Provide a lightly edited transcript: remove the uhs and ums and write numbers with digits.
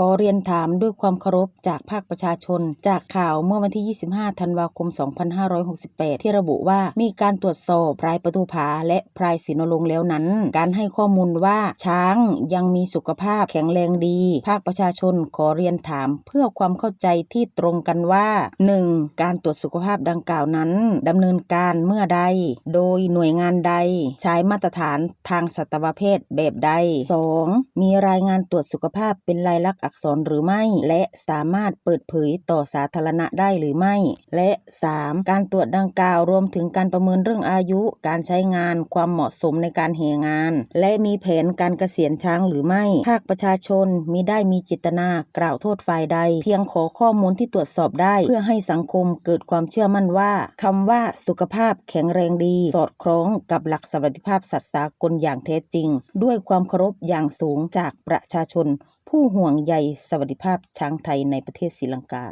ขอเรียนถามด้วยความเคารพจากภาคประชาชนจากข่าวเมื่อวันที่ 25 ธันวาคม 2568 ที่ระบุว่ามีการตรวจสอบพรายประตูผาและพรายศรีนรงค์แล้วนั้นการให้ข้อมูลว่าช้างยังมีสุขภาพแข็งแรงดีภาคประชาชนขอเรียนถามเพื่อความเข้าใจที่ตรงกันว่า 1. การตรวจสุขภาพดังกล่าวนั้นดำเนินการเมื่อใดโดยหน่วยงานใดใช้มาตรฐานทางสัตวแพทย์แบบใด 2. มีรายงานตรวจสุขภาพเป็นลายลักษณ์อักษรหรือไม่และสามารถเปิดเผยต่อสาธารณะได้หรือไม่และ 3. การตรวจดังกล่าวรวมถึงการประเมินเรื่องอายุการใช้งานความเหมาะสมในการแห่งานและมีแผนการเกษียณช้างหรือไม่ภาคประชาชนมิได้มีเจตนากล่าวโทษฝ่ายใดเพียงขอข้อมูลที่ตรวจสอบได้เพื่อให้สังคมเกิดความเชื่อมั่นว่าคำว่าสุขภาพแข็งแรงดีสอดคล้องกับหลักสวัสดิภาพสัตว์สากลอย่างแท้จริงด้วยความเคารพอย่างสูงจากประชาชนผู้ห่วงใยสวัสดิภาพช้างไทยในประเทศศรีลังกา